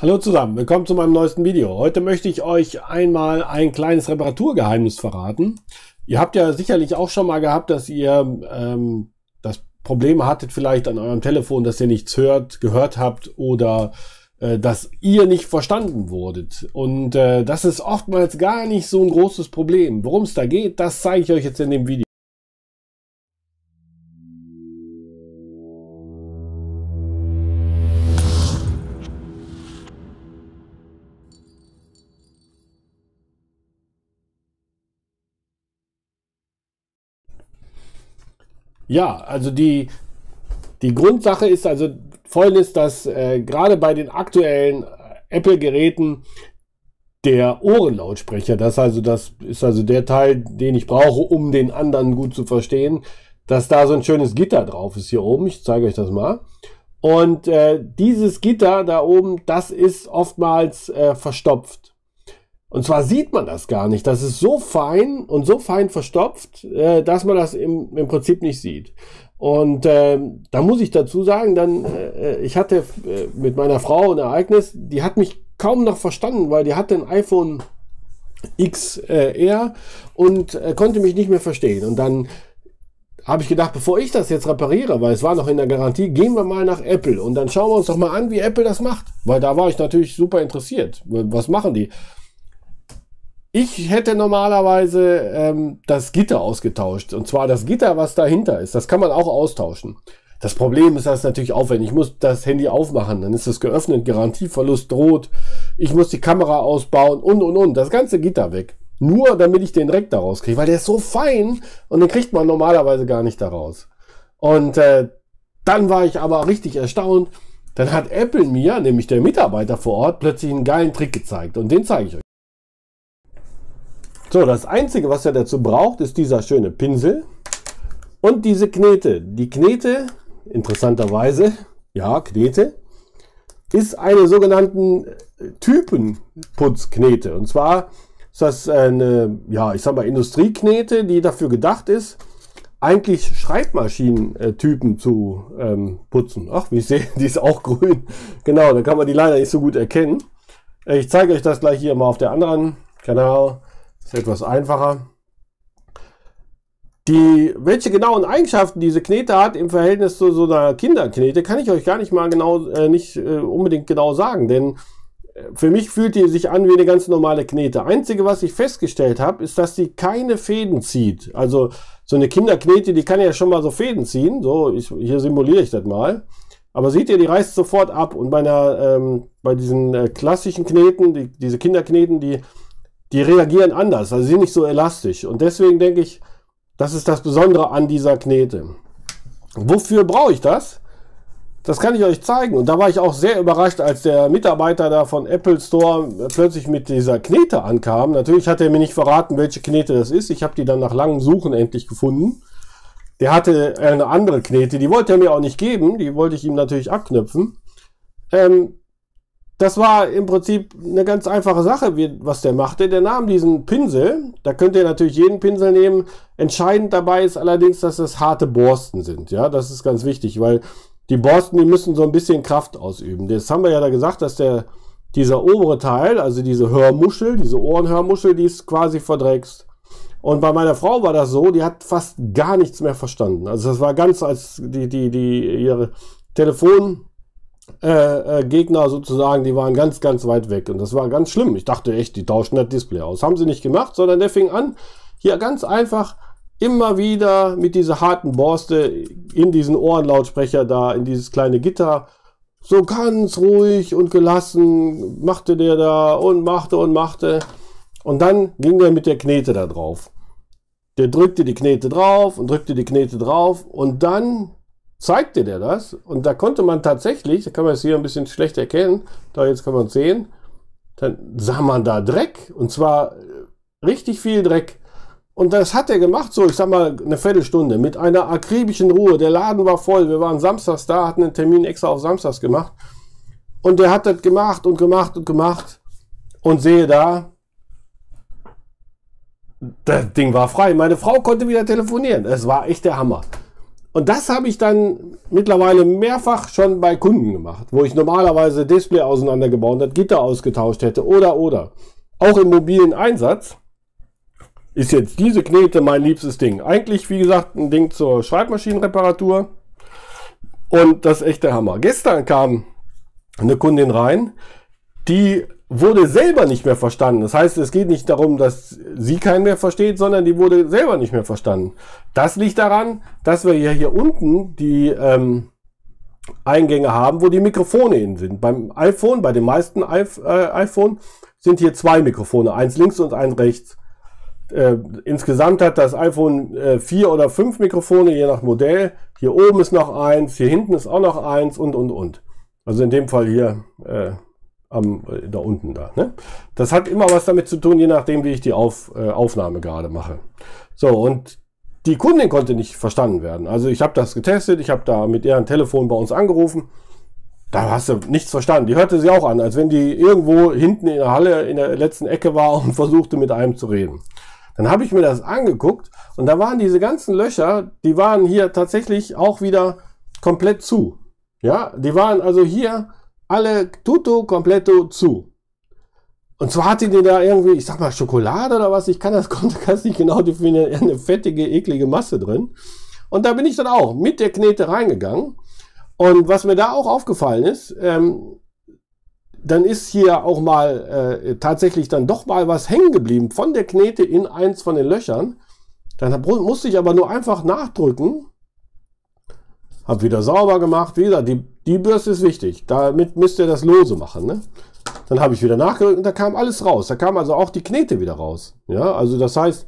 Hallo zusammen, willkommen zu meinem neuesten Video. Heute möchte ich euch einmal ein kleines Reparaturgeheimnis verraten. Ihr habt ja sicherlich auch schon mal gehabt, dass ihr das Probleme hattet vielleicht an eurem Telefon, dass ihr nichts gehört habt oder dass ihr nicht verstanden wurdet. Und das ist oftmals gar nicht so ein großes Problem. Worum es da geht, das zeige ich euch jetzt in dem Video. Ja, also die Grundsache ist also folgendes, dass gerade bei den aktuellen Apple-Geräten der Ohrenlautsprecher, das ist also der Teil, den ich brauche, um den anderen gut zu verstehen, dass da so ein schönes Gitter drauf ist hier oben. Ich zeige euch das mal. Und dieses Gitter da oben, das ist oftmals verstopft. Und zwar sieht man das gar nicht. Das ist so fein und so fein verstopft, dass man das im Prinzip nicht sieht. Und da muss ich dazu sagen, ich hatte mit meiner Frau ein Ereignis, die hat mich kaum noch verstanden, weil die hatte ein iPhone XR und konnte mich nicht mehr verstehen. Und dann habe ich gedacht, bevor ich das jetzt repariere, weil es war noch in der Garantie, gehen wir mal nach Apple und dann schauen wir uns doch mal an, wie Apple das macht. Weil da war ich natürlich super interessiert. Was machen die? Ich hätte normalerweise das Gitter ausgetauscht. Und zwar das Gitter, was dahinter ist. Das kann man auch austauschen. Das Problem ist, das ist natürlich aufwendig. Ich muss das Handy aufmachen. Dann ist es geöffnet. Garantieverlust droht. Ich muss die Kamera ausbauen und. Das ganze Gitter weg. Nur damit ich den Dreck da rauskriege. Weil der ist so fein. Und den kriegt man normalerweise gar nicht da raus. Und dann war ich aber richtig erstaunt. Dann hat Apple mir, nämlich der Mitarbeiter vor Ort, plötzlich einen geilen Trick gezeigt. Und den zeige ich euch. So, das Einzige, was er dazu braucht, ist dieser schöne Pinsel und diese Knete. Die Knete, interessanterweise, ja, Knete, ist eine sogenannten Typenputzknete. Und zwar ist das eine, ja, ich sag mal, Industrieknete, die dafür gedacht ist, eigentlich Schreibmaschinentypen zu putzen. Ach, wie ich sehe, die ist auch grün. Genau, da kann man die leider nicht so gut erkennen. Ich zeige euch das gleich hier mal auf der anderen Kanal. Ist etwas einfacher. Welche genauen Eigenschaften diese Knete hat im Verhältnis zu so einer Kinderknete, kann ich euch gar nicht mal genau, nicht unbedingt genau sagen, denn für mich fühlt die sich an wie eine ganz normale Knete. Einzige, was ich festgestellt habe, ist, dass die keine Fäden zieht. Also so eine Kinderknete, die kann ja schon mal so Fäden ziehen. So, hier simuliere ich das mal. Aber seht ihr, die reißt sofort ab. Und bei diesen klassischen Kneten, diese Kinderkneten, die reagieren anders, also sie sind nicht so elastisch. Und deswegen denke ich, das ist das Besondere an dieser Knete. Wofür brauche ich das? Das kann ich euch zeigen. Und da war ich auch sehr überrascht, als der Mitarbeiter da von Apple Store plötzlich mit dieser Knete ankam. Natürlich hat er mir nicht verraten, welche Knete das ist. Ich habe die dann nach langem Suchen endlich gefunden. Der hatte eine andere Knete, die wollte er mir auch nicht geben. Die wollte ich ihm natürlich abknöpfen. Das war im Prinzip eine ganz einfache Sache, was der machte. Der nahm diesen Pinsel, da könnt ihr natürlich jeden Pinsel nehmen. Entscheidend dabei ist allerdings, dass es harte Borsten sind. Ja, das ist ganz wichtig, weil die Borsten, die müssen so ein bisschen Kraft ausüben. Das haben wir ja da gesagt, dass dieser obere Teil, also diese Hörmuschel, diese Ohrenhörmuschel, die ist quasi verdreckst. Und bei meiner Frau war das so, die hat fast gar nichts mehr verstanden. Also das war ganz, als ihre Gegner sozusagen, die waren ganz, ganz weit weg. Und das war ganz schlimm. Ich dachte echt, die tauschen das Display aus. Haben sie nicht gemacht, sondern der fing an, hier ganz einfach immer wieder mit dieser harten Borste in diesen Ohrenlautsprecher da, in dieses kleine Gitter, so ganz ruhig und gelassen machte der da und machte und machte. Und dann ging der mit der Knete da drauf. Der drückte die Knete drauf und drückte die Knete drauf und dann zeigte der das und da konnte man tatsächlich, da kann man es hier ein bisschen schlecht erkennen, da jetzt kann man es sehen, dann sah man da Dreck und zwar richtig viel Dreck und das hat er gemacht, so ich sag mal eine Viertelstunde mit einer akribischen Ruhe. Der Laden war voll, wir waren samstags da, hatten einen Termin extra auf samstags gemacht und der hat das gemacht und gemacht und gemacht und sehe da, das Ding war frei. Meine Frau konnte wieder telefonieren, es war echt der Hammer. Und das habe ich dann mittlerweile mehrfach schon bei Kunden gemacht, wo ich normalerweise Display auseinandergebaut habe, Gitter ausgetauscht hätte oder. Auch im mobilen Einsatz ist jetzt diese Knete mein liebstes Ding. Eigentlich, wie gesagt, ein Ding zur Schreibmaschinenreparatur. Und das ist echt der Hammer. Gestern kam eine Kundin rein, die wurde selber nicht mehr verstanden. Das heißt, es geht nicht darum, dass sie keinen mehr versteht, sondern die wurde selber nicht mehr verstanden. Das liegt daran, dass wir hier unten die Eingänge haben, wo die Mikrofone hin sind. Beim iPhone, bei den meisten iPhone, sind hier zwei Mikrofone, eins links und eins rechts. Insgesamt hat das iPhone 4 oder 5 Mikrofone, je nach Modell. Hier oben ist noch eins, hier hinten ist auch noch eins und. Also in dem Fall hier da unten da. Ne? Das hat immer was damit zu tun, je nachdem, wie ich die Aufnahme gerade mache. So, und die Kundin konnte nicht verstanden werden. Also ich habe das getestet, ich habe da mit ihrem Telefon bei uns angerufen. Da hast du nichts verstanden. Die hörte sie auch an, als wenn die irgendwo hinten in der Halle in der letzten Ecke war und versuchte mit einem zu reden. Dann habe ich mir das angeguckt und da waren diese ganzen Löcher, die waren hier tatsächlich auch wieder komplett zu. Ja, die waren also hier alle tutto completo zu. Und zwar hatte die da irgendwie, ich sag mal Schokolade oder was, konnte das nicht genau definieren, eine fettige, eklige Masse drin. Und da bin ich dann auch mit der Knete reingegangen. Und was mir da auch aufgefallen ist, dann ist hier auch mal tatsächlich dann doch mal was hängen geblieben von der Knete in eins von den Löchern. Dann musste ich aber nur einfach nachdrücken. Hab wieder sauber gemacht. Wie gesagt, die Bürste ist wichtig. Damit müsst ihr das lose machen. Ne? Dann habe ich wieder nachgedrückt und da kam alles raus. Da kam also auch die Knete wieder raus. Ja, also das heißt,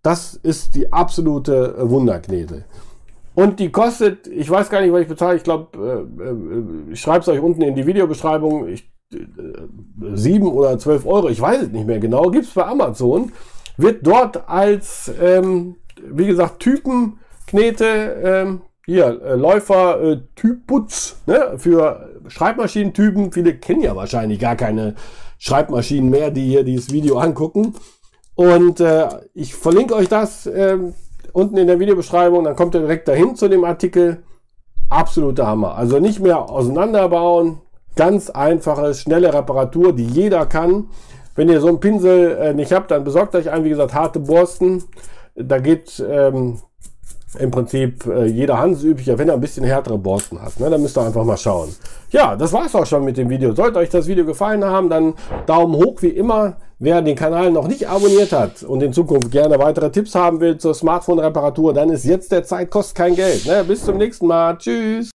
das ist die absolute Wunderknete. Und die kostet, ich weiß gar nicht, was ich bezahle. Ich glaube, ich schreibe es euch unten in die Videobeschreibung. 7 oder 12 Euro, ich weiß es nicht mehr genau. Gibt es bei Amazon. Wird dort als, wie gesagt, Typenknete, hier, Läufer, Typputz, ne, für Schreibmaschinentypen. Viele kennen ja wahrscheinlich gar keine Schreibmaschinen mehr, die hier dieses Video angucken. Und ich verlinke euch das unten in der Videobeschreibung, dann kommt ihr direkt dahin zu dem Artikel. Absoluter Hammer. Also nicht mehr auseinanderbauen, ganz einfache, schnelle Reparatur, die jeder kann. Wenn ihr so einen Pinsel nicht habt, dann besorgt euch einen, wie gesagt, harte Borsten. Da geht im Prinzip jeder handelsüblicher, wenn er ein bisschen härtere Borsten hat. Ne? Dann müsst ihr einfach mal schauen. Ja, das war's auch schon mit dem Video. Sollte euch das Video gefallen haben, dann Daumen hoch wie immer. Wer den Kanal noch nicht abonniert hat und in Zukunft gerne weitere Tipps haben will zur Smartphone-Reparatur, dann ist jetzt der Zeit, kostet kein Geld. Ne? Bis zum nächsten Mal. Tschüss.